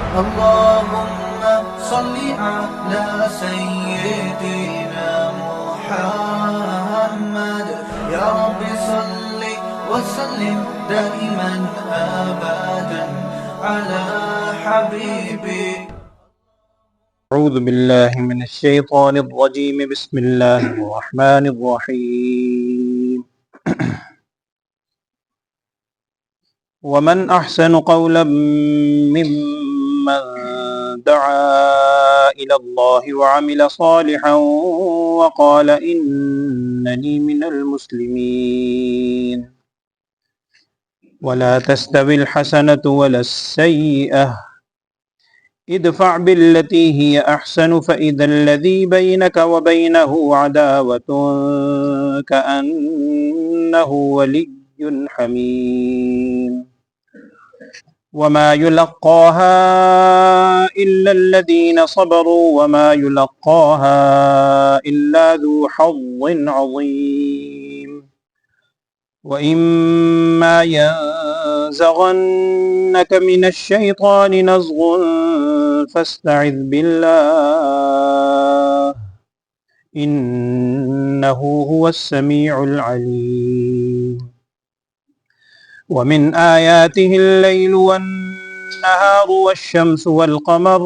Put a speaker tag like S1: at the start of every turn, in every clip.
S1: اللهم صل على سيدنا محمد يا رب صل وسلم دائما أبدا على حبيبك.
S2: أعوذ بالله من الشيطان الرجيم. بسم الله الرحمن الرحيم. ومن أحسن قولا ممن دعا إلى الله وعمل صالحا وقال إنني من المسلمين. ولا تستوي الحسنة ولا السيئة ادفع بالتي هي أحسن فإذا الذي بينك وبينه عداوة كأنه ولي حميم. وما يلقاها إلا الذين صبروا وما يلقاها إلا ذو حظ عظيم. وإما ينزغنك من الشيطان نزغ فاستعذ بالله إنه هو السميع العليم. ومن آياته الليل والنهار والشمس والقمر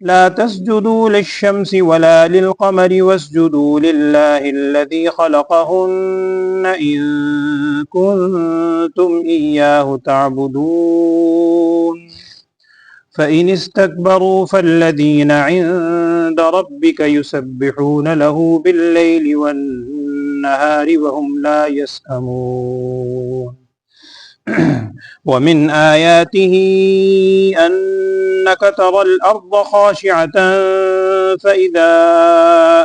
S2: لا تسجدوا للشمس ولا للقمر واسجدوا لله الذي خلقهن إن كنتم إياه تعبدون. فإن استكبروا فالذين عند ربك يسبحون له بالليل والنهار وهم لا يسأمون. ومن آياته أنك ترى الأرض خاشعة فإذا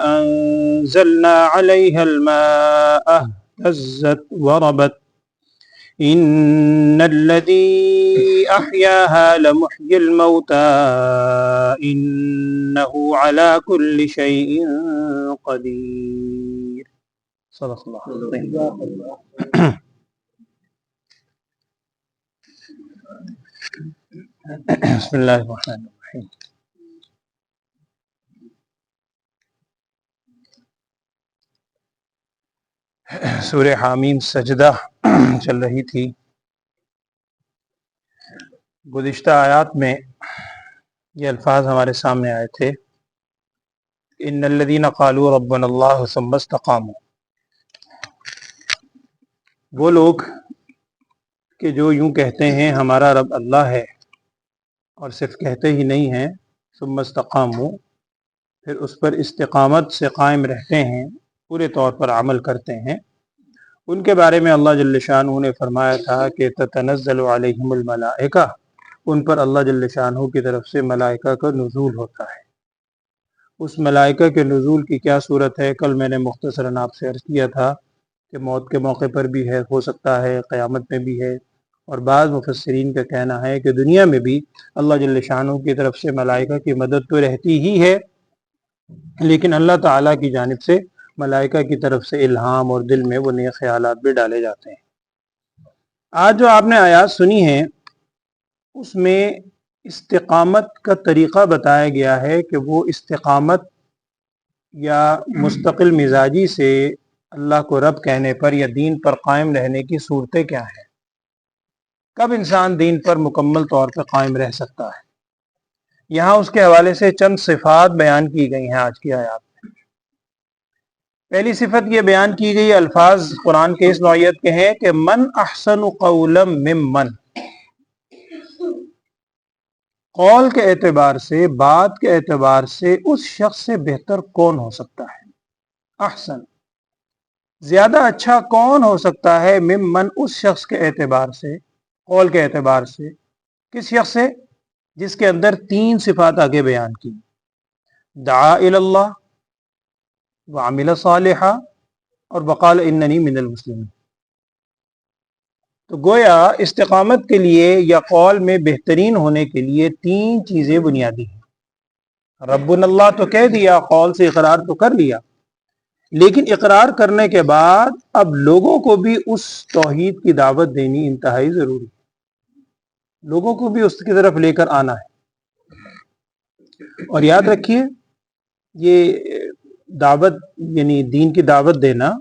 S2: أنزلنا عليها الماء اهتزت وربت إن الذي أحياها لمحيي الموتى إنه على كل شيء قدير. صدق الله العظيم. بسم اللہ الرحمن الرحیم. سورہ حامیم سجدہ چل رہی تھی. گزشتہ آیات میں یہ الفاظ ہمارے سامنے آئے تھے، ان الذین قالوا ربنا اللہ ثم استقاموا. وہ لوگ کہ جو یوں کہتے ہیں ہمارا رب اللہ ہے اور صرف کہتے ہی نہیں ہیں، ثم استقاموا، پھر اس پر استقامت سے قائم رہتے ہیں، پورے طور پر عمل کرتے ہیں. ان کے بارے میں اللہ جل شانہ نے فرمایا تھا کہ تتنزل علیہم الملائکہ، ان پر اللہ جل شانہ کی طرف سے ملائکہ کا نزول ہوتا ہے. اس ملائکہ کے نزول کی کیا صورت ہے؟ کل میں نے مختصراً آپ سے عرض کیا تھا کہ موت کے موقع پر بھی ہے، ہو سکتا ہے قیامت میں بھی ہے، اور بعض مفسرین کا کہنا ہے کہ دنیا میں بھی اللہ جل شانہ کی طرف سے ملائکہ کی مدد تو رہتی ہی ہے، لیکن اللہ تعالیٰ کی جانب سے ملائکہ کی طرف سے الہام اور دل میں وہ نئے خیالات بھی ڈالے جاتے ہیں. آج جو آپ نے آیات سنی ہیں اس میں استقامت کا طریقہ بتایا گیا ہے کہ وہ استقامت یا مستقل مزاجی سے اللہ کو رب کہنے پر یا دین پر قائم رہنے کی صورتیں کیا ہیں، کب انسان دین پر مکمل طور پر قائم رہ سکتا ہے. یہاں اس کے حوالے سے چند صفات بیان کی گئی ہیں آج کی آیات میں. پہلی صفت یہ بیان کی گئی، الفاظ قرآن کے اس نوعیت کے ہیں کہ من احسن قولا ممن، قول کے اعتبار سے، بات کے اعتبار سے اس شخص سے بہتر کون ہو سکتا ہے. احسن، زیادہ اچھا کون ہو سکتا ہے، ممن، اس شخص کے اعتبار سے، قول کے اعتبار سے. کس شخص سے؟ جس کے اندر تین صفات آگے بیان کی، دعا الی اللہ وعمل صالحا اور وقال اننی من المسلمین. تو گویا استقامت کے لیے یا قول میں بہترین ہونے کے لیے تین چیزیں بنیادی ہیں. ربنا اللہ تو کہہ دیا، قول سے اقرار تو کر لیا، لیکن اقرار کرنے کے بعد اب لوگوں کو بھی اس توحید کی دعوت دینی انتہائی ضروری ہے. لوگوں کو بھی اس کی طرف لے کر آنا ہے. اور یاد رکھیے یہ دعوت یعنی دین کی دعوت دینا،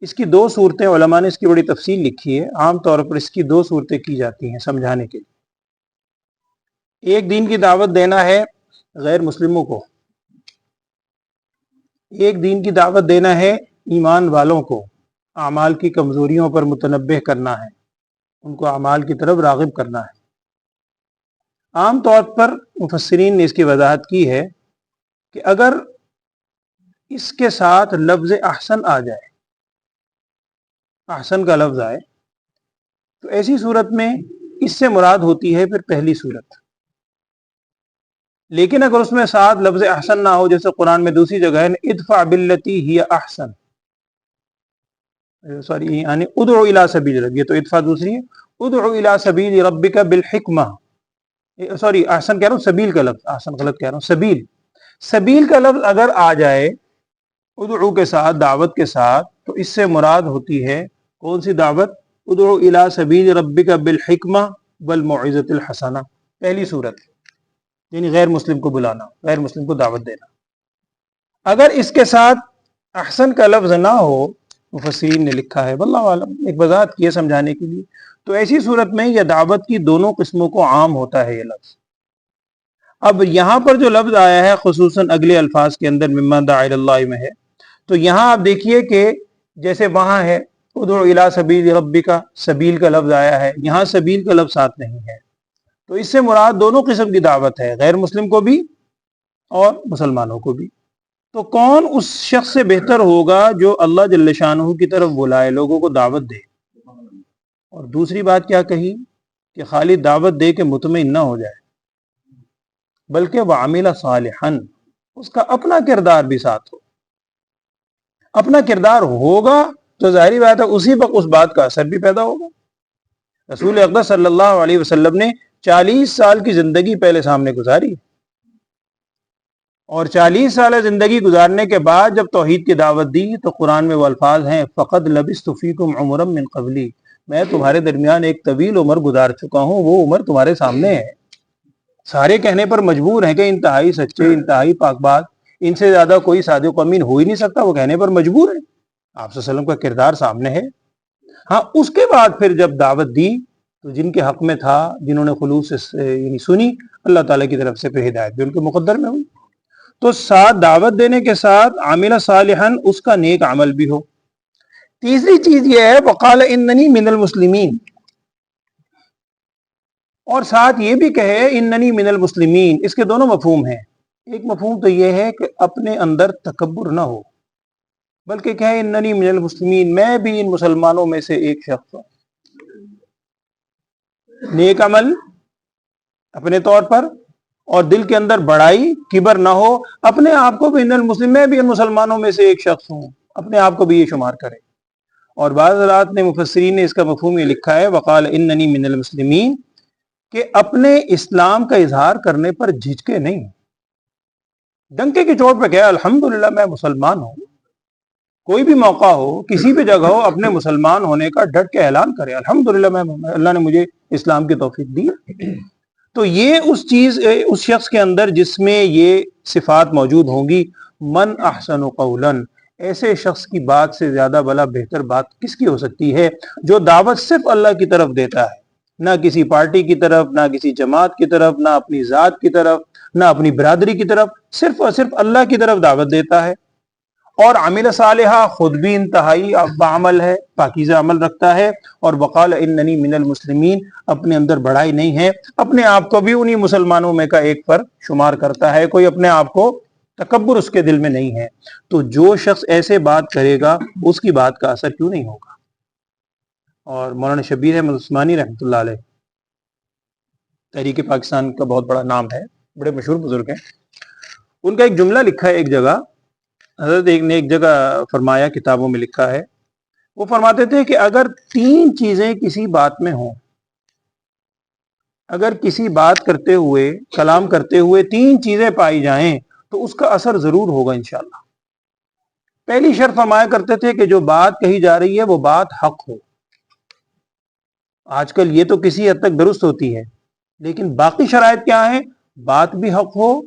S2: اس کی دو صورتیں علماء نے اس کی بڑی تفصیل لکھی ہے. عام طور پر اس کی دو صورتیں کی جاتی ہیں سمجھانے کے لیے. ایک دین کی دعوت دینا ہے غیر مسلموں کو، ایک دین کی دعوت دینا ہے ایمان والوں کو، اعمال کی کمزوریوں پر متنبہ کرنا ہے، ان کو اعمال کی طرف راغب کرنا ہے. عام طور پر مفسرین نے اس کی وضاحت کی ہے کہ اگر اس کے ساتھ لفظ احسن آ جائے، احسن کا لفظ آئے، تو ایسی صورت میں اس سے مراد ہوتی ہے پھر پہلی صورت. لیکن اگر اس میں ساتھ لفظ احسن نہ ہو، جیسے قرآن میں دوسری جگہ ہے ادفع باللتی ہی احسن، سوری یعنی ادعو الی سبیل ربک، یہ تو ادفع دوسری ہے، ادعو الی سبیل ربک بالحکمہ، سوری احسن کہہ رہا ہوں سبیل کا لفظ، احسن غلط کہہ رہا ہوں، سبیل، سبیل کا لفظ اگر آ جائے ادعو کے ساتھ، دعوت کے ساتھ، تو اس سے مراد ہوتی ہے کون سی دعوت؟ ادعو الی سبیل ربک بالحکمہ والموعظۃ الحسنہ، پہلی صورت، یعنی غیر مسلم کو بلانا، غیر مسلم کو دعوت دینا. اگر اس کے ساتھ احسن کا لفظ نہ ہو، مفسرین نے لکھا ہے واللہ عالم، ایک وضاحت کی ہے سمجھانے کے لیے، تو ایسی صورت میں یہ دعوت کی دونوں قسموں کو عام ہوتا ہے یہ لفظ. اب یہاں پر جو لفظ آیا ہے خصوصاً اگلے الفاظ کے اندر مما دعا الی اللہ میں ہے، تو یہاں آپ دیکھیے کہ جیسے وہاں ہے ادعو الی سبیل ربک، سبیل کا لفظ آیا ہے، یہاں سبیل کا لفظ ساتھ نہیں ہے. تو اس سے مراد دونوں قسم کی دعوت ہے، غیر مسلم کو بھی اور مسلمانوں کو بھی. تو کون اس شخص سے بہتر ہوگا جو اللہ جل شانہ کی طرف بلائے، لوگوں کو دعوت دے. اور دوسری بات کیا کہی کہ خالی دعوت دے کے مطمئن نہ ہو جائے، بلکہ وعمل صالحا، اس کا اپنا کردار بھی ساتھ ہو. اپنا کردار ہوگا تو ظاہری بات ہے اسی وقت اس بات کا اثر بھی پیدا ہوگا. رسول اقدس صلی اللہ علیہ وسلم نے 40 سال کی زندگی پہلے سامنے گزاری، اور 40 سال زندگی گزارنے کے بعد جب توحید کی دعوت دی تو قرآن میں وہ الفاظ ہیں فقد لبثت فیکم عمرا من قبلی، میں تمہارے درمیان ایک طویل عمر گزار چکا ہوں، وہ عمر تمہارے سامنے ہے. سارے کہنے پر مجبور ہیں کہ انتہائی سچے، انتہائی پاک باز، ان سے زیادہ کوئی صادق و امین ہو ہی نہیں سکتا، وہ کہنے پر مجبور ہے. آپ صلی اللہ علیہ وسلم کا کردار سامنے ہے. ہاں اس کے بعد پھر جب دعوت دی تو جن کے حق میں تھا، جنہوں نے خلوص سے یعنی سنی، اللہ تعالیٰ کی طرف سے پھر ہدایت بھی ان کے مقدر میں ہوئی. تو ساتھ دعوت دینے کے ساتھ عامل صالحا، اس کا نیک عمل بھی ہو. تیسری چیز یہ ہے وقال اننی من المسلمین، اور ساتھ یہ بھی کہے اننی من المسلمین. اس کے دونوں مفہوم ہیں. ایک مفہوم تو یہ ہے کہ اپنے اندر تکبر نہ ہو، بلکہ کہے اننی من المسلمین، میں بھی ان مسلمانوں میں سے ایک شخص ہوں. نیک عمل اپنے طور پر، اور دل کے اندر بڑائی، کبر نہ ہو، اپنے آپ کو بھی ان المسلم، میں بھی ان مسلمانوں میں سے ایک شخص ہوں، اپنے آپ کو بھی یہ شمار کرے. اور بعض حضرات نے مفسرین نے اس کا مفہوم یہ لکھا ہے وقال اننی من المسلمین، کہ اپنے اسلام کا اظہار کرنے پر جھجکے نہیں، ڈنکے کی چوٹ پہ کہا الحمدللہ میں مسلمان ہوں. کوئی بھی موقع ہو، کسی بھی جگہ ہو، اپنے مسلمان ہونے کا ڈٹ کے اعلان کرے الحمدللہ میں اللہ نے مجھے اسلام کی توفیق دی. تو یہ اس شخص کے اندر جس میں یہ صفات موجود ہوں گی. من احسن قولا، ایسے شخص کی بات سے زیادہ بلا بہتر بات کس کی ہو سکتی ہے جو دعوت صرف اللہ کی طرف دیتا ہے، نہ کسی پارٹی کی طرف، نہ کسی جماعت کی طرف، نہ اپنی ذات کی طرف، نہ اپنی برادری کی طرف، صرف اور صرف اللہ کی طرف دعوت دیتا ہے. اور عامل صالحہ، خود بھی انتہائی عمل ہے، پاکیزہ عمل رکھتا ہے. اور وقال اننی من المسلمین، اپنے اندر بڑائی نہیں ہے، اپنے آپ کو بھی انہی مسلمانوں میں کا ایک پر شمار کرتا ہے، کوئی اپنے آپ کو تکبر اس کے دل میں نہیں ہے. تو جو شخص ایسے بات کرے گا اس کی بات کا اثر کیوں نہیں ہوگا. اور مولانا شبیر احمد عثمانی رحمۃ اللہ علیہ، تحریک پاکستان کا بہت بڑا نام ہے، بڑے مشہور بزرگ ہیں. ان کا ایک جملہ لکھا ہے ایک جگہ، حضرت نے ایک جگہ فرمایا، کتابوں میں لکھا ہے، وہ فرماتے تھے کہ اگر 3 چیزیں کسی بات میں ہوں، اگر کسی بات کرتے ہوئے، کلام کرتے ہوئے 3 چیزیں پائی جائیں تو اس کا اثر ضرور ہوگا انشاءاللہ. پہلی شرط فرمایا کرتے تھے کہ جو بات کہی جا رہی ہے وہ بات حق ہو. آج کل یہ تو کسی حد تک درست ہوتی ہے، لیکن باقی شرائط کیا ہیں؟ بات بھی حق ہو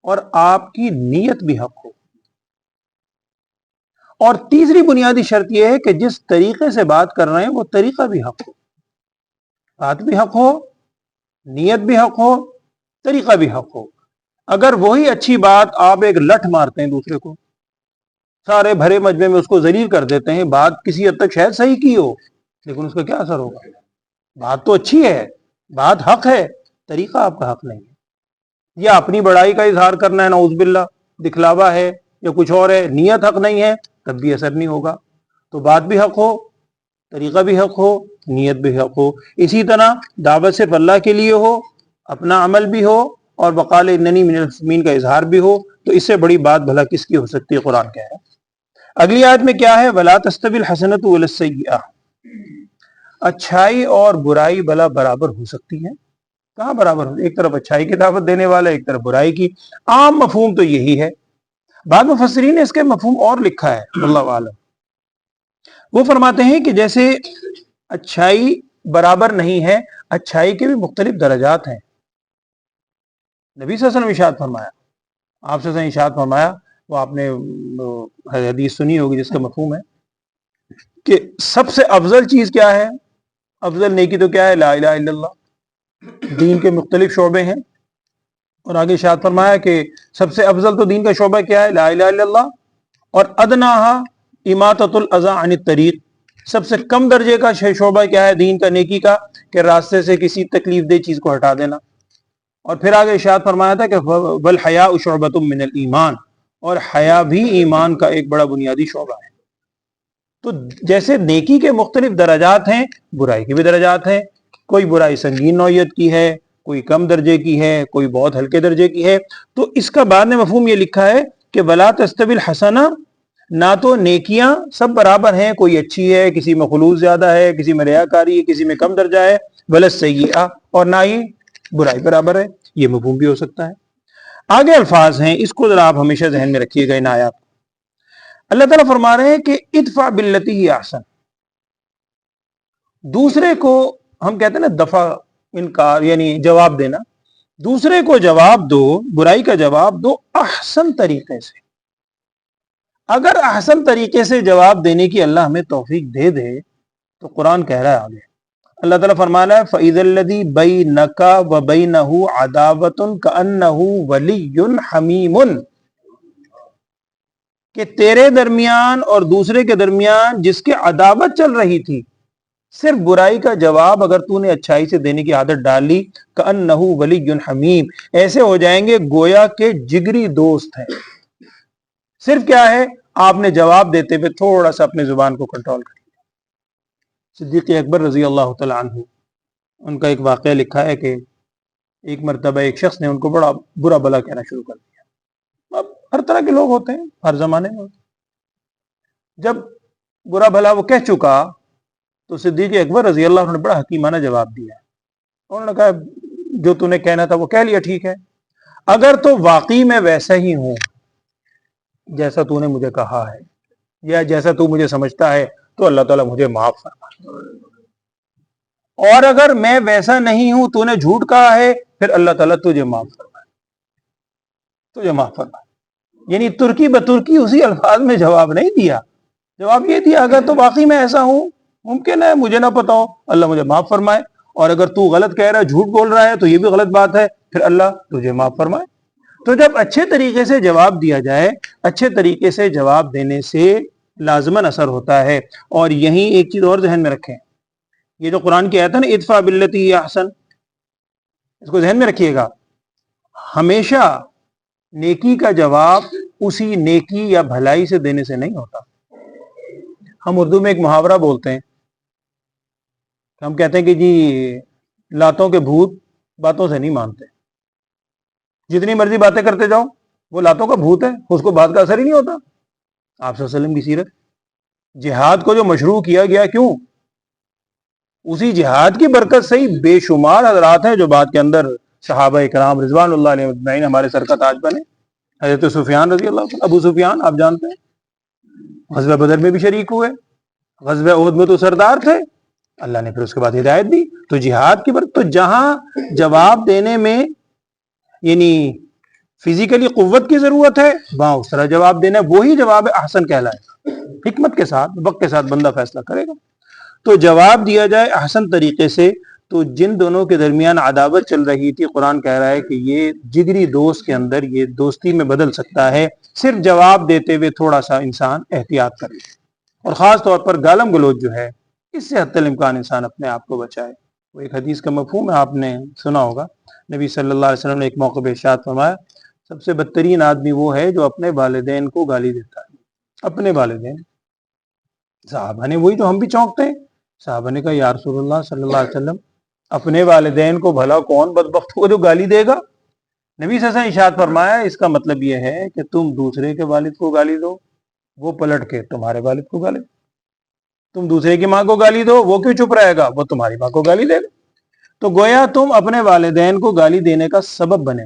S2: اور آپ کی نیت بھی حق ہو. اور تیسری بنیادی شرط یہ ہے کہ جس طریقے سے بات کر رہے ہیں وہ طریقہ بھی حق ہو. بات بھی حق ہو, نیت بھی حق ہو, طریقہ بھی حق ہو. اگر وہی اچھی بات آپ ایک لٹ مارتے ہیں دوسرے کو, سارے بھرے مجمع میں اس کو ذلیل کر دیتے ہیں, بات کسی حد تک شاید صحیح کی ہو لیکن اس کا کیا اثر ہوگا؟ بات تو اچھی ہے, بات حق ہے, طریقہ آپ کا حق نہیں ہے. یا اپنی بڑائی کا اظہار کرنا ہے, نعوذ باللہ, دکھلاوا ہے یا کچھ اور ہے, نیت حق نہیں ہے, تب بھی اثر نہیں ہوگا. تو بات بھی حق ہو, طریقہ بھی حق ہو, نیت بھی حق ہو. اسی طرح دعوت صرف اللہ کے لیے ہو, اپنا عمل بھی ہو, اور وقال اننی من المسلمین کا اظہار بھی ہو, تو اس سے بڑی بات بھلا کس کی ہو سکتی ہے؟ قرآن کہہ رہا ہے. اگلی آیت میں کیا ہے؟ وَلَا تَسْتَوِي الْحَسَنَةُ وَلَا السَّيِّئَةُ, اچھائی اور برائی بھلا برابر ہو سکتی ہے؟ کہاں برابر ہو؟ ایک طرف اچھائی کی دعوت دینے والا, ایک طرف برائی کی. عام مفہوم تو یہی ہے. بعض مفسرین نے اس کے مفہوم اور لکھا ہے, اللہ عالم. وہ فرماتے ہیں کہ جیسے اچھائی برابر نہیں ہے, اچھائی کے بھی مختلف درجات ہیں. نبی صلی اللہ علیہ وسلم ارشاد فرمایا, آپ سے ارشاد فرمایا, وہ آپ نے حدیث سنی ہوگی جس کا مفہوم ہے کہ سب سے افضل چیز کیا ہے؟ افضل نیکی تو کیا ہے؟ لا الہ الا اللہ. دین کے مختلف شعبے ہیں, اور آگے ارشاد فرمایا کہ سب سے افضل تو دین کا شعبہ کیا ہے؟ لا الہ الا اللہ. اور ادناہا اماطۃ الاذی عن الطریق, سب سے کم درجے کا شعبہ کیا ہے دین کا, نیکی کا, کہ راستے سے کسی تکلیف دہ چیز کو ہٹا دینا. اور پھر آگے ارشاد فرمایا تھا کہ والحیاء شعبۃ من الایمان, اور حیا بھی ایمان کا ایک بڑا بنیادی شعبہ ہے. تو جیسے نیکی کے مختلف درجات ہیں, برائی کے بھی درجات ہیں. کوئی برائی سنگین نوعیت کی ہے, کوئی کم درجے کی ہے, کوئی بہت ہلکے درجے کی ہے. تو اس کا بعد میں مفہوم یہ لکھا ہے کہ ولا تستوی الحسنہ, نہ تو نیکیاں سب برابر ہیں, کوئی اچھی ہے, کسی میں خلوص زیادہ ہے, کسی میں ریاکاری ہے, کسی میں کم درجہ ہے, ولا السیئہ, اور نہ ہی برائی برابر ہے. یہ مفہوم بھی ہو سکتا ہے. آگے الفاظ ہیں, اس کو ذرا آپ ہمیشہ ذہن میں رکھیے گا. ان آیات اللہ تعالیٰ فرما رہے ہیں کہ ادفع باللتی ہی احسن. دوسرے کو ہم کہتے ہیں نا دفع, انکار یعنی جواب دینا. دوسرے کو جواب دو, برائی کا جواب دو احسن طریقے سے. اگر احسن طریقے سے جواب دینے کی اللہ ہمیں توفیق دے دے تو قرآن کہہ رہا ہے آگے, اللہ تعالیٰ فرمانا ہے فَإِذَا الَّذِي بَيْنَكَ وَبَيْنَهُ عَدَاوَةٌ كَأَنَّهُ وَلِيٌّ حَمِيمٌ, کہ تیرے درمیان اور دوسرے کے درمیان جس کے عداوت چل رہی تھی, صرف برائی کا جواب اگر تو نے اچھائی سے دینے کی عادت ڈال لی, كَأَنَّهُ وَلِيٌّ حَمِيمٌ, ایسے ہو جائیں گے گویا کہ جگری دوست ہیں. صرف کیا ہے, آپ نے جواب دیتے ہوئے تھوڑا سا اپنے زبان کو کنٹرول کر لیا. صدیق اکبر رضی اللہ تعالیٰ عنہ, ان کا ایک واقعہ لکھا ہے کہ ایک مرتبہ ایک شخص نے ان کو بڑا برا بلا کہنا شروع کر دیا. اب ہر طرح کے لوگ ہوتے ہیں, ہر زمانے میں ہوتے ہیں. جب برا بھلا وہ کہہ چکا تو صدیق اکبر رضی اللہ عنہ نے بڑا حکیمانہ جواب دیا. انہوں نے کہا جو تو نے کہنا تھا وہ کہہ لیا, ٹھیک ہے, اگر تو واقعی میں ویسا ہی ہوں جیسا تو نے مجھے کہا ہے یا جیسا تو مجھے سمجھتا ہے تو اللہ تعالیٰ مجھے معاف فرما, اور اگر میں ویسا نہیں ہوں, تو نے جھوٹ کہا ہے, پھر اللہ تعالیٰ تجھے معاف فرمائے, تجھے معاف فرمائے. یعنی ترکی بترکی اسی الفاظ میں جواب نہیں دیا. جواب یہ دیا اگر تو واقعی میں ایسا ہوں, ممکن ہے مجھے نہ پتا ہو, اللہ مجھے معاف فرمائے, اور اگر تو غلط کہہ رہا ہے, جھوٹ بول رہا ہے, تو یہ بھی غلط بات ہے, پھر اللہ تجھے معاف فرمائے. تو جب اچھے طریقے سے جواب دیا جائے, اچھے طریقے سے جواب دینے سے لازماً اثر ہوتا ہے. اور یہیں ایک چیز اور ذہن میں رکھیں, یہ جو قرآن کی آیت ہے نا ادفع باللتی ہی احسن, اس کو ذہن میں رکھیے گا. ہمیشہ نیکی کا جواب اسی نیکی یا بھلائی سے دینے سے نہیں ہوتا. ہم اردو میں ایک محاورہ بولتے ہیں, ہم کہتے ہیں کہ جی لاتوں کے بھوت باتوں سے نہیں مانتے. جتنی مرضی باتیں کرتے جاؤ, وہ لاتوں کا بھوت ہے, اس کو بات کا اثر ہی نہیں ہوتا. آپ صلی اللہ علیہ وسلم کی سیرت, جہاد کو جو مشروع کیا گیا, کیوں؟ اسی جہاد کی برکت سے ہی بے شمار حضرات ہیں جو بعد کے اندر صحابہ کرام رضوان اللہ علیہ اجمعین ہمارے سر کا تاج بنے. حضرت سفیان رضی اللہ عنہ, ابو سفیان آپ جانتے ہیں, غزوہ بدر میں بھی شریک ہوئے, غزوہ احد میں تو سردار تھے, اللہ نے پھر اس کے بعد ہدایت دی. تو جہاد کی برکت, تو جہاں جواب دینے میں یعنی فزیکلی قوت کی ضرورت ہے، وہاں اس طرح جواب دینا ہے، وہی جواب احسن کہلائے گا، حکمت کے ساتھ وقت کے ساتھ بندہ فیصلہ کرے گا۔ تو جواب دیا جائے احسن طریقے سے۔ تو جن دونوں کے درمیان عداوت چل رہی تھی، قرآن کہہ رہا ہے کہ یہ جگری دوست کے اندر یہ دوستی میں بدل سکتا ہے، صرف جواب دیتے ہوئے تھوڑا سا انسان احتیاط کرے، اور خاص طور پر گالم گلوچ جو ہے اس سے حتی الامکان انسان اپنے آپ کو بچائے۔ وہ ایک حدیث کا مفہوم ہے، آپ نے سنا ہوگا، نبی صلی اللہ علیہ وسلم نے ایک موقع پہ ارشاد فرمایا، سب سے بدترین آدمی وہ ہے جو اپنے والدین کو گالی دیتا ہے۔ اپنے والدین، صحابہ نے وہی جو ہم بھی چونکتے ہیں، صحابہ نے کہا یا رسول اللہ صلی اللہ علیہ وسلم اپنے والدین کو بھلا کون بدبخت ہو جو گالی دے گا؟ نبی صلی اللہ علیہ وسلم ارشاد فرمایا اس کا مطلب یہ ہے کہ تم دوسرے کے والد کو گالی دو، وہ پلٹ کے تمہارے والد کو گالی دو، تم دوسرے کی ماں کو گالی دو، وہ کیوں چپ رہے گا، وہ تمہاری ماں کو گالی دے گا۔ تو گویا تم اپنے والدین کو گالی دینے کا سبب بنے،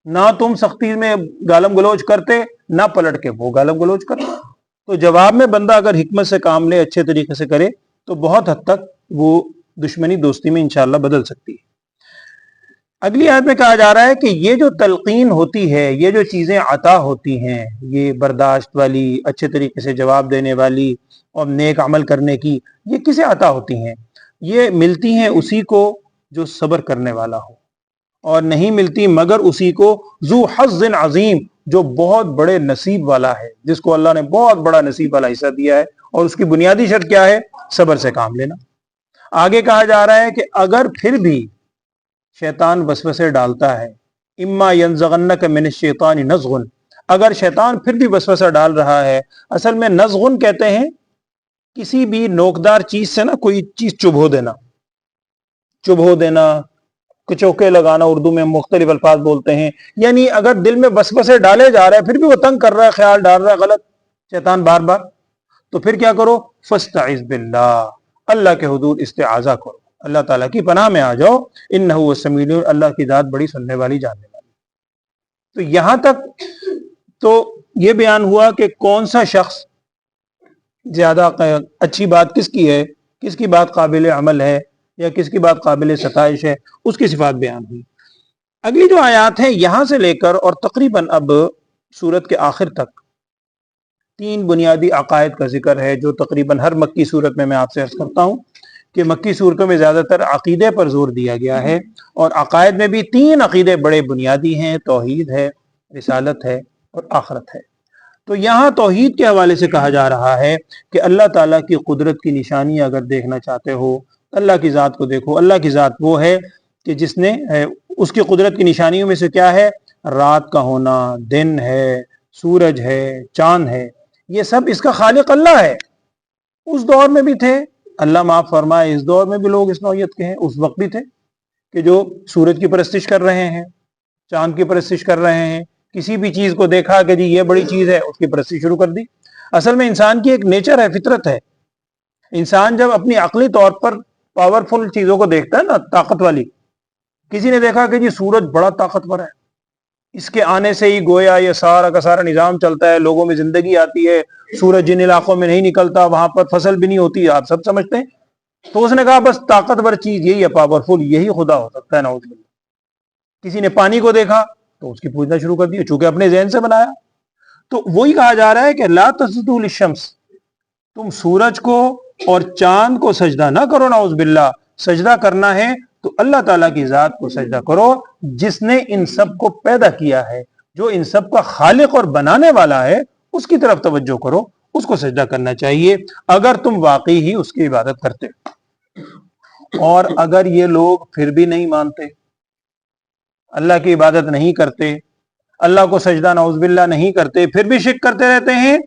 S2: نہ تم سختی میں گالم گلوچ کرتے، نہ پلٹ کے وہ گالم گلوچ کرتے۔ تو جواب میں بندہ اگر حکمت سے کام لے، اچھے طریقے سے کرے، تو بہت حد تک وہ دشمنی دوستی میں انشاءاللہ بدل سکتی ہے۔ اگلی آیت میں کہا جا رہا ہے کہ یہ جو تلقین ہوتی ہے، یہ جو چیزیں عطا ہوتی ہیں، یہ برداشت والی، اچھے طریقے سے جواب دینے والی اور نیک عمل کرنے کی، یہ کسے عطا ہوتی ہیں؟ یہ ملتی ہیں اسی کو جو صبر کرنے والا ہو، اور نہیں ملتی مگر اسی کو ذو حظ عظیم، جو بہت بڑے نصیب والا ہے، جس کو اللہ نے بہت بڑا نصیب والا حصہ دیا ہے، اور اس کی بنیادی شرط کیا ہے؟ صبر سے کام لینا۔ آگے کہا جا رہا ہے کہ اگر پھر بھی شیطان وسوسے ڈالتا ہے، اما ینزغنک من الشیطان نزغ، اگر شیطان پھر بھی وسوسہ ڈال رہا ہے، اصل میں نزغن کہتے ہیں کسی بھی نوکدار چیز سے نا کوئی چیز چبھو دینا، کچوکے لگانا، اردو میں مختلف الفاظ بولتے ہیں، یعنی اگر دل میں وسوسے ڈالے جا رہے ہیں، پھر بھی وہ تنگ کر رہا ہے، خیال ڈال رہا ہے غلط شیطان بار بار، تو پھر کیا کرو؟ فاستعذ باللہ، اللہ کے حضور استعاذہ کرو، اللہ تعالیٰ کی پناہ میں آ جاؤ، انہ هو السمیع العلیم، اللہ کی ذات بڑی سننے والی جاننے والی۔ تو یہاں تک تو یہ بیان ہوا کہ کون سا شخص زیادہ اچھی بات کس کی ہے، کس کی بات قابل عمل ہے یا کس کی بات قابل ستائش ہے، اس کی صفات بیان ہوئی۔ اگلی جو آیات ہیں یہاں سے لے کر اور تقریباً اب سورت کے آخر تک 3 بنیادی عقائد کا ذکر ہے، جو تقریباً ہر مکی سورت میں آپ سے عرض کرتا ہوں کہ مکی صورتوں میں زیادہ تر عقیدے پر زور دیا گیا ہے، اور عقائد میں بھی 3 عقیدے بڑے بنیادی ہیں، توحید ہے، رسالت ہے اور آخرت ہے۔ تو یہاں توحید کے حوالے سے کہا جا رہا ہے کہ اللہ تعالیٰ کی قدرت کی نشانی اگر دیکھنا چاہتے ہو، اللہ کی ذات کو دیکھو۔ اللہ کی ذات وہ ہے کہ جس نے اس کی قدرت کی نشانیوں میں سے کیا ہے؟ رات کا ہونا، دن ہے، سورج ہے، چاند ہے، یہ سب اس کا خالق اللہ ہے۔ اس دور میں بھی تھے، اللہ معاف فرمائے، اس دور میں بھی لوگ اس نوعیت کے ہیں، اس وقت بھی تھے کہ جو سورج کی پرستش کر رہے ہیں، چاند کی پرستش کر رہے ہیں، کسی بھی چیز کو دیکھا کہ جی یہ بڑی چیز ہے، اس کی پرستش شروع کر دی۔ اصل میں انسان کی ایک نیچر ہے، فطرت ہے۔ انسان جب اپنی عقلی طور پر پاورفل چیزوں کو دیکھتا ہے نا، طاقت والی، کسی نے دیکھا کہ جی سورج بڑا طاقتور ہے، اس کے آنے سے ہی گویا یہ سارا کا سارا نظام چلتا ہے، لوگوں میں زندگی آتی ہے، سورج جن علاقوں میں نہیں نکلتا وہاں پر فصل بھی نہیں ہوتی، آپ سب سمجھتے ہیں۔ تو اس نے کہا بس طاقتور چیز یہی ہے، پاورفل یہی خدا ہو سکتا ہے، نعوذ باللہ۔ کسی نے پانی کو دیکھا تو اس کی پوجنا شروع کر دی، چونکہ اپنے ذہن سے بنایا۔ تو وہی کہا جا رہا ہے کہ لا تسجدوا للشمس، تم سورج کو اور چاند کو سجدہ نہ کرو، نعوذ باللہ۔ سجدہ کرنا ہے تو اللہ تعالیٰ کی ذات کو سجدہ کرو، جس نے ان سب کو پیدا کیا ہے، جو ان سب کا خالق اور بنانے والا ہے، اس کی طرف توجہ کرو، اس کو سجدہ کرنا چاہیے اگر تم واقعی ہی اس کی عبادت کرتے۔ اور اگر یہ لوگ پھر بھی نہیں مانتے، اللہ کی عبادت نہیں کرتے، اللہ کو سجدہ نعوذ باللہ نہیں کرتے، پھر بھی شرک کرتے رہتے ہیں،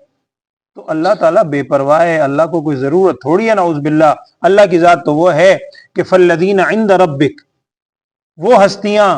S2: تو اللہ تعالیٰ بے پرواہ ہے، اللہ کو کوئی ضرورت تھوڑی ہے، نعوذ باللہ۔ اللہ کی ذات تو وہ ہے کہ فالذین عند ربک، وہ ہستیاں،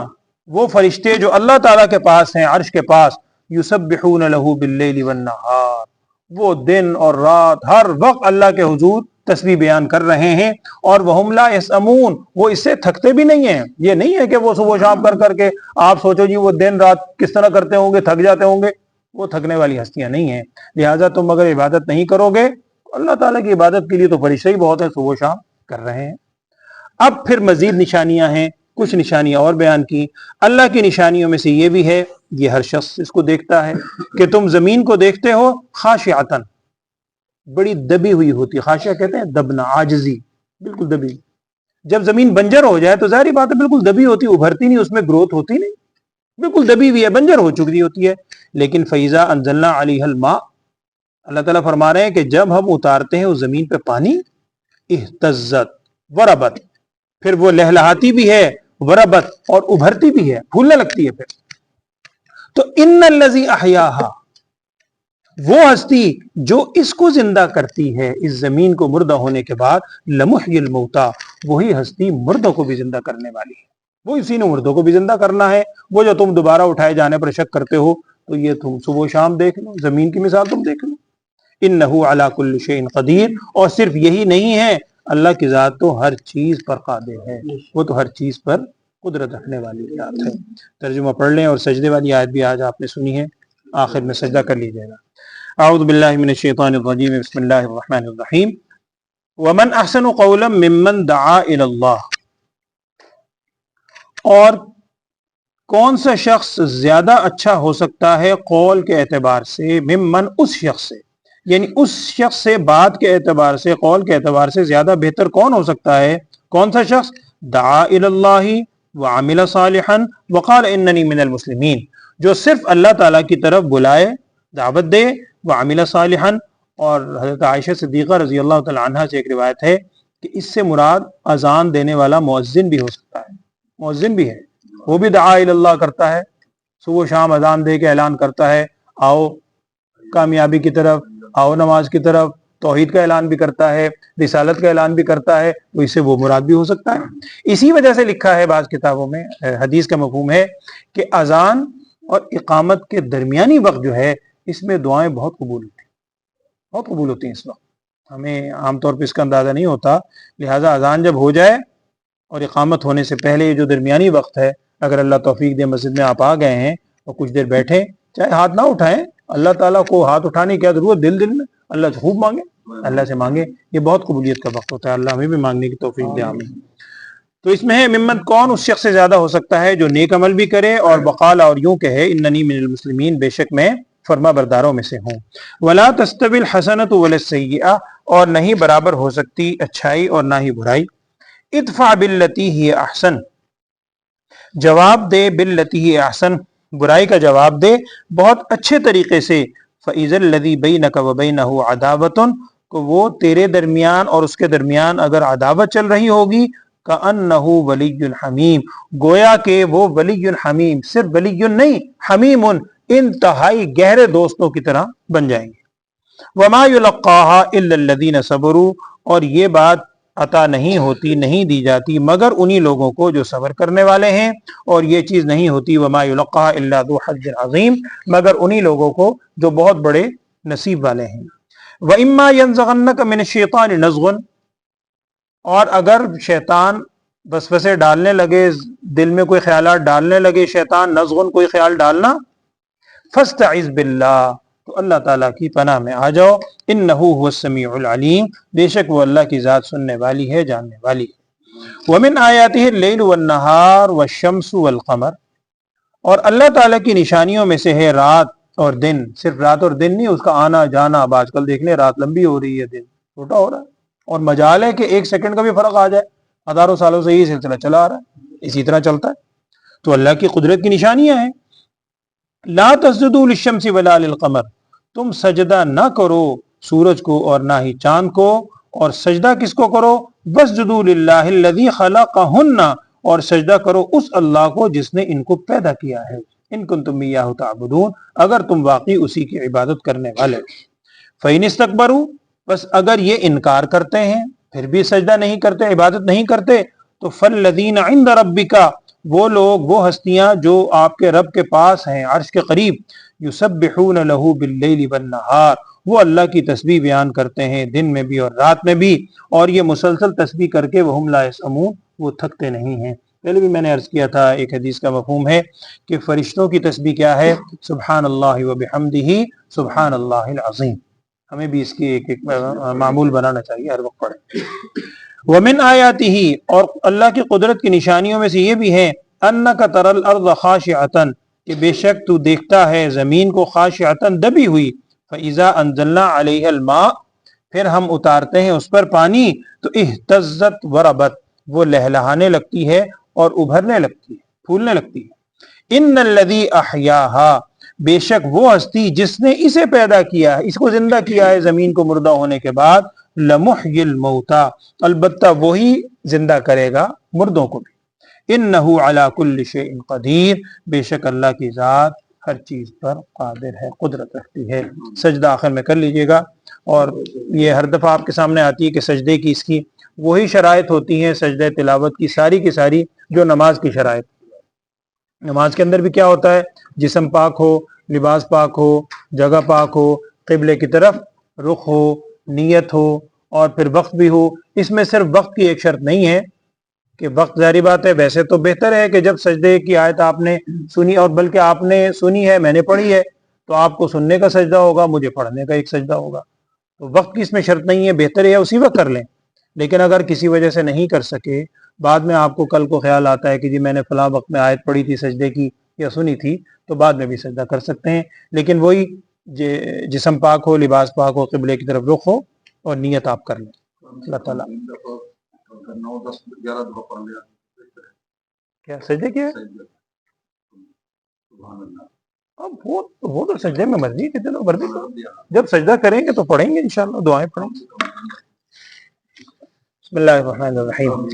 S2: وہ فرشتے جو اللہ تعالیٰ کے پاس ہیں، عرش کے پاس، یسبحون لہ باللیل والنہار، وہ دن اور رات ہر وقت اللہ کے حضور تسبیح بیان کر رہے ہیں، اور وہم لا یسأمون، وہ اس سے تھکتے بھی نہیں ہیں۔ یہ نہیں ہے کہ وہ صبح شام کر کے آپ سوچو جی وہ دن رات کس طرح کرتے ہوں گے، تھک جاتے ہوں گے، وہ تھکنے والی ہستیاں نہیں ہیں۔ لہٰذا تم اگر عبادت نہیں کرو گے، اللہ تعالیٰ کی عبادت کے لیے تو فرشتے ہی بہت ہیں، صبح شام کر رہے ہیں۔ اب پھر مزید نشانیاں ہیں کچھ نشانیاں اور بیان کی۔ اللہ کی نشانیوں میں سے یہ بھی ہے، یہ ہر شخص اس کو دیکھتا ہے کہ تم زمین کو دیکھتے ہو خاشعتن، بڑی دبی ہوئی ہوتی ہے، خاشعہ کہتے ہیں دبنا، عاجزی، بالکل دبی۔ جب زمین بنجر ہو جائے تو ظاہری بات ہے بالکل دبی ہوتی، ابھرتی نہیں، اس میں گروتھ ہوتی نہیں، بالکل دبی ہوئی ہے، بنجر ہو چکی ہوتی ہے۔ لیکن فَإِذَا أَنزَلْنَا عَلَيْهَا الْمَاءَ، اللہ تعالیٰ فرما رہے ہیں کہ جب ہم اتارتے ہیں اس زمین پہ پانی، اہتزت وربت، پھر وہ لہلہاتی بھی ہے، وربت، اور ابھرتی بھی ہے، پھولنے لگتی ہے پھر۔ تو ان الذی احیاھا، وہ ہستی جو اس کو زندہ کرتی ہے، اس زمین کو مردہ ہونے کے بعد، لمحی الموتا، وہی ہستی مردوں کو بھی زندہ کرنے والی ہے، وہ اسی نے مردوں کو بھی زندہ کرنا ہے۔ وہ جو تم دوبارہ اٹھائے جانے پر شک کرتے ہو، تو یہ تم صبح و شام دیکھ لو، زمین کی مثال تم دیکھ لو۔ انہ علی کل شیء قدیر، اور صرف یہی نہیں ہے، اللہ کی ذات تو ہر چیز پر قادر ہے، وہ تو ہر چیز پر قدرت رکھنے والی ذات ہے۔ ترجمہ پڑھ لیں، اور سجدے والی آیت بھی آج آپ نے سنی ہے، آخر میں سجدہ کر لیجیے گا۔ اعوذ باللہ من الشیطان الرجیم، بسم اللہ الرحمن الرحیم۔ ومن احسن قولا ممن دعا الی اللہ، اور کون سا شخص زیادہ اچھا ہو سکتا ہے قول کے اعتبار سے، ممن، اس شخص سے، یعنی اس شخص سے بات کے اعتبار سے، قول کے اعتبار سے زیادہ بہتر کون ہو سکتا ہے؟ کون سا شخص؟ دعا الی اللہ وعمل صالحا وقال اننی من المسلمین، جو صرف اللہ تعالیٰ کی طرف بلائے، دعوت دے، وعمل صالحا، اور حضرت عائشہ صدیقہ رضی اللہ تعالیٰ عنہ سے ایک روایت ہے کہ اس سے مراد اذان دینے والا مؤذن بھی ہو سکتا ہے، مؤذن بھی ہے، وہ بھی دعا الی اللہ کرتا ہے، صبح و شام اذان دے کے اعلان کرتا ہے آؤ کامیابی کی طرف، آؤ نماز کی طرف، توحید کا اعلان بھی کرتا ہے، رسالت کا اعلان بھی کرتا ہے، تو اس سے وہ مراد بھی ہو سکتا ہے۔ اسی وجہ سے لکھا ہے بعض کتابوں میں، حدیث کا مفہوم ہے کہ اذان اور اقامت کے درمیانی وقت جو ہے، اس میں دعائیں بہت قبول ہوتی ہیں، بہت قبول ہوتی ہیں اس وقت۔ ہمیں عام طور پہ اس کا اندازہ نہیں ہوتا، لہٰذا اذان جب ہو جائے اور اقامت ہونے سے پہلے یہ جو درمیانی وقت ہے، اگر اللہ توفیق دے مسجد میں آپ آ گئے ہیں اور کچھ دیر بیٹھیں، چاہے ہاتھ نہ اٹھائیں، اللہ تعالیٰ کو ہاتھ اٹھانے کی کیا ضرورت، دل دل میں اللہ سے خوب مانگے، اللہ سے مانگے، یہ بہت قبولیت کا وقت ہوتا ہے، اللہ ہمیں بھی مانگنے کی توفیق دے، آمین۔ تو اس میں ہے ممن، کون اس شخص سے زیادہ ہو سکتا ہے جو نیک عمل بھی کرے اور وقال، اور یوں کہے اننی من المسلمین، بے شک میں فرما برداروں میں سے ہوں۔ ولا تستوی الحسنۃ ولا السیئۃ، اور نہیں برابر ہو سکتی اچھائی اور نہ ہی برائی۔ ادفع باللتی ہی احسن، جواب دے، باللتی ہی احسن، برائی کا جواب دے بہت اچھے طریقے سے۔ فَإِذَا الَّذِي بَيْنَكَ وَبَيْنَهُ عَدَاوَةٌ، کو وہ تیرے درمیان اور اس کے درمیان اگر عداوت چل رہی ہوگی، كَأَنَّهُ وَلِيٌّ حَمِيمٌ، گویا کہ وہ ولی حمیم، صرف ولی نہیں، حمیم، انتہائی گہرے دوستوں کی طرح بن جائیں گے۔ وَمَا يُلَقَّاهَا إِلَّا الَّذِينَ صَبَرُوا، اور یہ بات عطا نہیں ہوتی، نہیں دی جاتی مگر انہی لوگوں کو جو صبر کرنے والے ہیں، اور یہ چیز نہیں ہوتی وما یلقاها الا ذو حظ عظیم، مگر انہی لوگوں کو جو بہت بڑے نصیب والے ہیں۔ وَإِمَّا يَنزَغَنَّكَ مِنَ الشَّيْطَانِ نَزْغٌ، اور اگر شیطان وسوسے ڈالنے لگے، دل میں کوئی خیالات ڈالنے لگے شیطان، نزغن کوئی خیال ڈالنا، فاستعذ باللہ، تو اللہ تعالیٰ کی پناہ میں آ جاؤ، انہ هو السمیع العلیم، بے شک وہ اللہ کی ذات سننے والی ہے، جاننے والی ہے۔ ومن آیاتہ اللیل والنہار والشمس والقمر، اور اللہ تعالیٰ کی نشانیوں میں سے ہے رات اور دن، صرف رات اور دن نہیں، اس کا آنا جانا، اب آج کل دیکھ لیں رات لمبی ہو رہی ہے، دن چھوٹا ہو رہا ہے، اور مجال ہے کہ ایک سیکنڈ کا بھی فرق آ جائے، ہزاروں سالوں سے یہ سلسلہ چلا آ رہا ہے، اسی طرح چلتا ہے۔ تو اللہ کی قدرت کی نشانیاں ہیں۔ لا تسجدوا للشمس ولا للقمر، تم سجدہ نہ کرو سورج کو اور نہ ہی چاند کو، اور سجدہ کس کو کرو؟ واسجدوا للہ الذی خلقہن، اور سجدہ کرو اس اللہ کو جس نے ان کو پیدا کیا ہے، ان کنتم ایاہ تعبدون، اگر تم واقعی اسی کی عبادت کرنے والے۔ فإن استکبروا، بس اگر یہ انکار کرتے ہیں، پھر بھی سجدہ نہیں کرتے، عبادت نہیں کرتے، تو فالذین عند ربک، وہ لوگ، وہ ہستیاں جو آپ کے رب کے پاس ہیں، عرش کے قریب، یسبحون لہ باللیل والنہار، وہ اللہ کی تسبیح بیان کرتے ہیں دن میں بھی اور رات میں بھی، اور یہ مسلسل تسبیح کر کے وہم لا یسأمون، وہ تھکتے نہیں ہیں۔ پہلے بھی میں نے عرض کیا تھا، ایک حدیث کا مفہوم ہے کہ فرشتوں کی تسبیح کیا ہے؟ سبحان اللہ وبحمدہ سبحان اللہ العظیم، ہمیں بھی اس کی ایک معمول بنانا چاہیے، ہر وقت پڑھیں۔ ومن آیاتہ، اور اللہ کی قدرت کی نشانیوں میں سے یہ بھی ہے، انک تری الارض خاشعۃ، کہ بے شک تو دیکھتا ہے زمین کو خاشعۃ دبی ہوئی، فاذا انزلنا علیہ الماء، پھر ہم اتارتے ہیں اس پر پانی، تو اہتزت وربت، وہ لہلہانے لگتی ہے اور ابھرنے لگتی ہے، پھولنے لگتی ہے۔ ان الذی احیاہا، بے شک وہ ہستی جس نے اسے پیدا کیا ہے، اس کو زندہ کیا ہے زمین کو مردہ ہونے کے بعد، لمحی الموتا، البتہ وہی زندہ کرے گا مردوں کو بھی، انہ علی کل شیء قدیر، بے شک اللہ کی ذات ہر چیز پر قادر ہے، قدرت رکھتی ہے۔ سجدہ آخر میں کر لیجئے گا، اور یہ ہر دفعہ آپ کے سامنے آتی ہے کہ سجدے کی اس کی وہی شرائط ہوتی ہیں سجدہ تلاوت کی ساری جو نماز کی شرائط۔ نماز کے اندر بھی کیا ہوتا ہے؟ جسم پاک ہو، لباس پاک ہو، جگہ پاک ہو، قبلے کی طرف رخ ہو، نیت ہو، اور پھر وقت بھی ہو۔ اس میں صرف وقت کی ایک شرط نہیں ہے کہ وقت، ظاہری بات ہے ویسے تو بہتر ہے کہ جب سجدے کی آیت آپ نے سنی، اور بلکہ آپ نے سنی ہے، میں نے پڑھی ہے، تو آپ کو سننے کا سجدہ ہوگا، مجھے پڑھنے کا ایک سجدہ ہوگا، تو وقت کی اس میں شرط نہیں ہے، بہتر ہے اسی وقت کر لیں۔ لیکن اگر کسی وجہ سے نہیں کر سکے، بعد میں آپ کو کل کو خیال آتا ہے کہ جی میں نے فلاں وقت میں آیت پڑھی تھی سجدے کی یا سنی تھی، تو بعد میں بھی سجدہ کر سکتے ہیں، لیکن وہی جسم پاک ہو، لباس پاک ہو، قبلے کی طرف رخ ہو، اور نیت آپ کر لیں۔ اللہ تعالیٰ کیا سجدے کیا ہے؟ اب وہ تو سجدے میں مرضی ہے، چلو مرضی کرو، جب سجدہ کریں گے تو پڑھیں گے انشاءاللہ، دعائیں پڑھیں گے۔ بسم اللہ الرحمن الرحیم،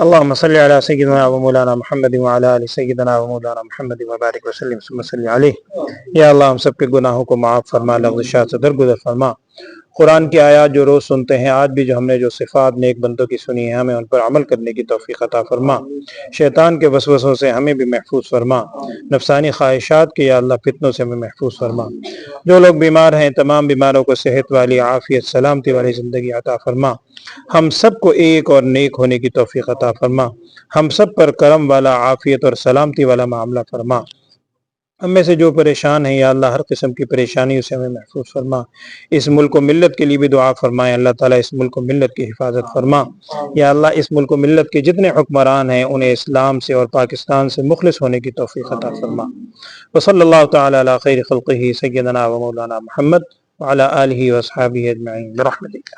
S2: اللہم صلی علی سیدنا و مولانا محمد وعلی آل سیدنا و مولانا محمد وبارک وسلم ثم صلی علیہ۔ یا اللہ ہم سب کے گناہوں کو معاف فرما، لغزشات سے درگزر فرما۔ قرآن کی آیات جو روز سنتے ہیں، آج بھی جو ہم نے جو صفات نیک بندوں کی سنی ہیں، ہمیں ان پر عمل کرنے کی توفیق عطا فرما۔ شیطان کے وسوسوں سے ہمیں بھی محفوظ فرما، نفسانی خواہشات کے یا اللہ فتنوں سے ہمیں محفوظ فرما۔ جو لوگ بیمار ہیں، تمام بیماروں کو صحت والی، عافیت، سلامتی والی زندگی عطا فرما۔ ہم سب کو ایک اور نیک ہونے کی توفیق عطا فرما۔ ہم سب پر کرم والا، عافیت اور سلامتی والا معاملہ فرما۔ ہم میں سے جو پریشان ہیں یا اللہ ہر قسم کی پریشانیوں سے ہمیں محفوظ فرما۔ اس ملک و ملت کے لیے بھی دعا فرمائیں، اللہ تعالیٰ اس ملک و ملت کی حفاظت فرما۔ یا اللہ اس ملک و ملت کے جتنے حکمران ہیں انہیں اسلام سے اور پاکستان سے مخلص ہونے کی توفیق عطا فرما۔ وصلی اللہ تعالیٰ علی خیر خلقہ سیدنا و مولانا محمد وعلی آلہ واصحابہ اجمعین برحمتک۔